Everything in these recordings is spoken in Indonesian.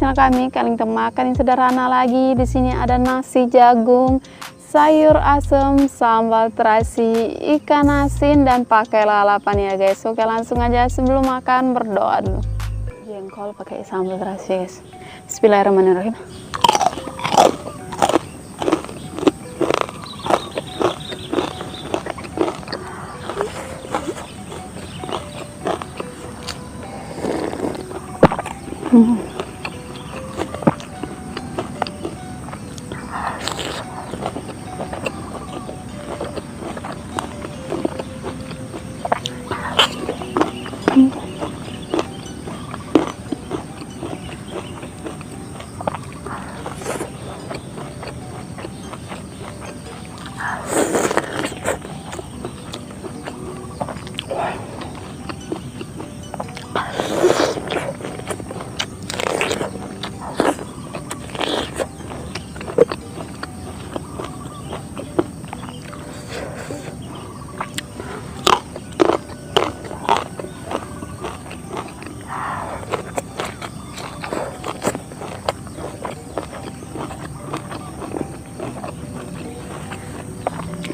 tradisional kami, kalian makan yang sederhana lagi. Di sini ada nasi jagung, sayur asem, sambal terasi, ikan asin, dan pakai lalapan ya guys. Oke, langsung aja sebelum makan berdoa dulu. Jengkol pakai sambal terasi guys. Bismillahirrahmanirrahim.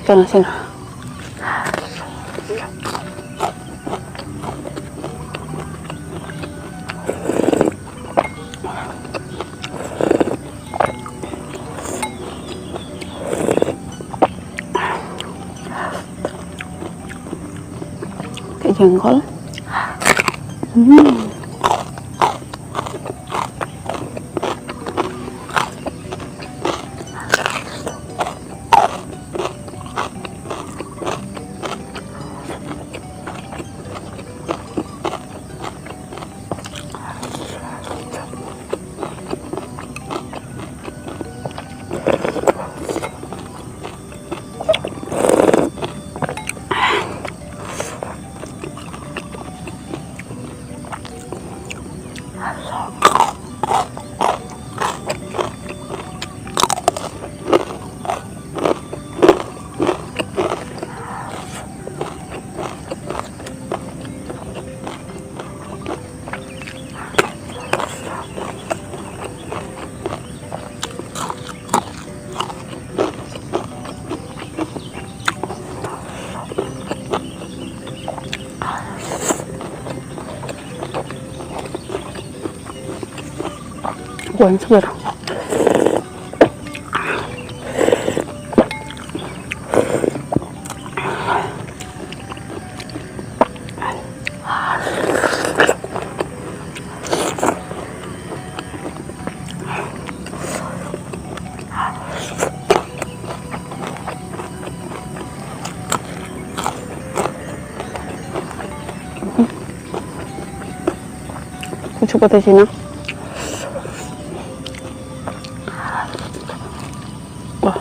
Ikan asin. Kayak jengkol. Kuah yang segar. Coba di sini. Wah.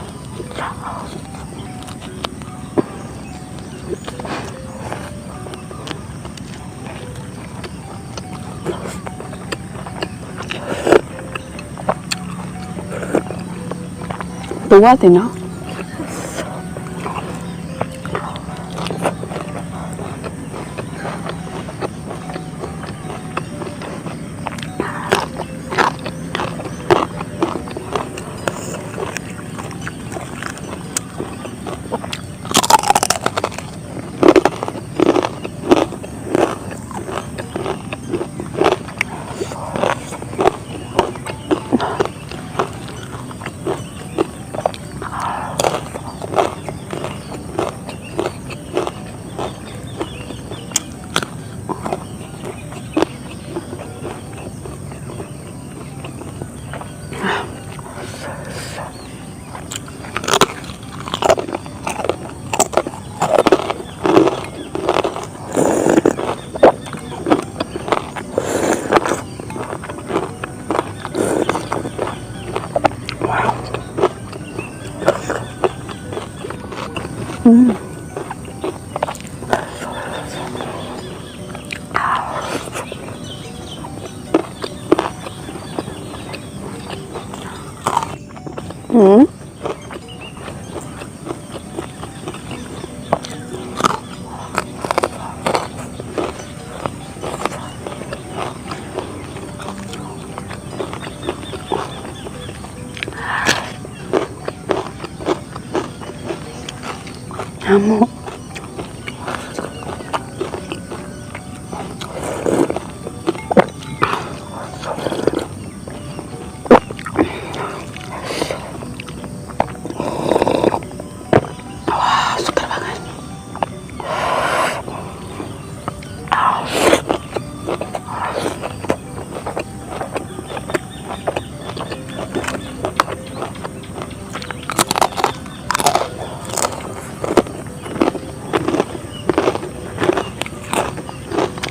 Dua tina. nyamuk.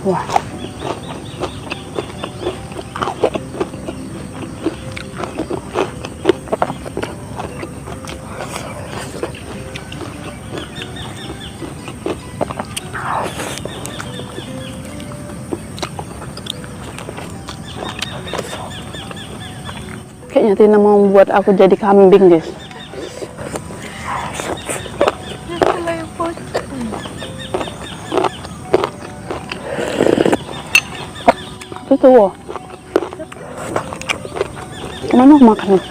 Wah. Kayaknya Tina mau buat aku jadi kambing, guys. Itu wah. Mana aku makan?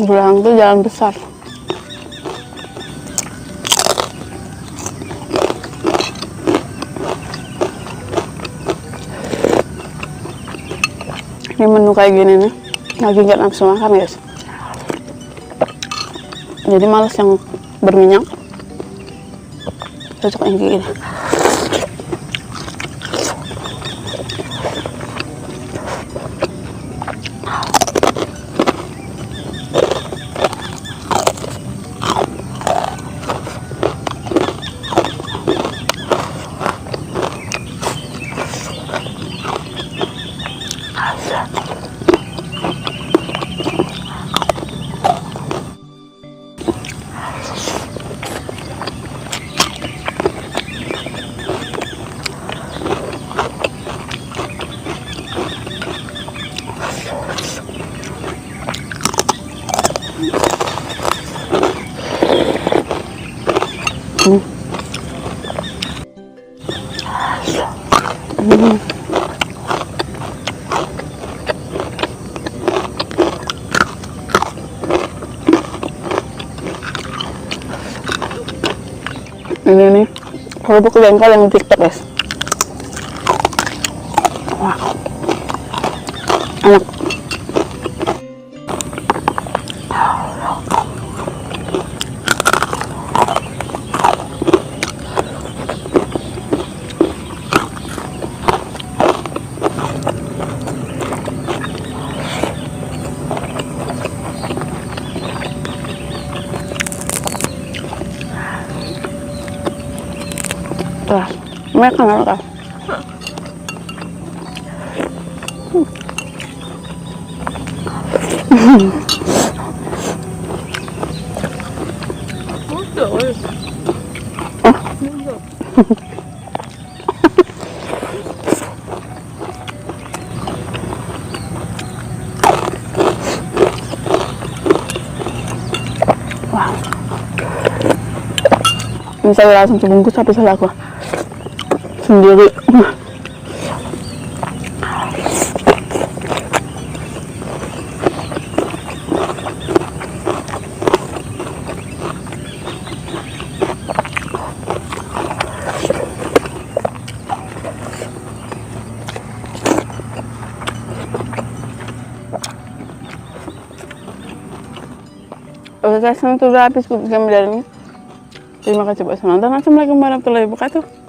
Belang itu jalan besar. Ini menu kayak gini nih, lagi nggak nafsu makan, guys. Jadi males yang berminyak. Cocok yang kayak gini. Ini nih kerupuk jengkol yang TikTok, guys. Wah, enak. Wah, mereka nggak. Wah, ini saya langsung dibungkus habis aku sendiri. Oke guys, itu udah habis kami dari ini. Terima kasih buat menonton. Assalamualaikum warahmatullahi wabarakatuh.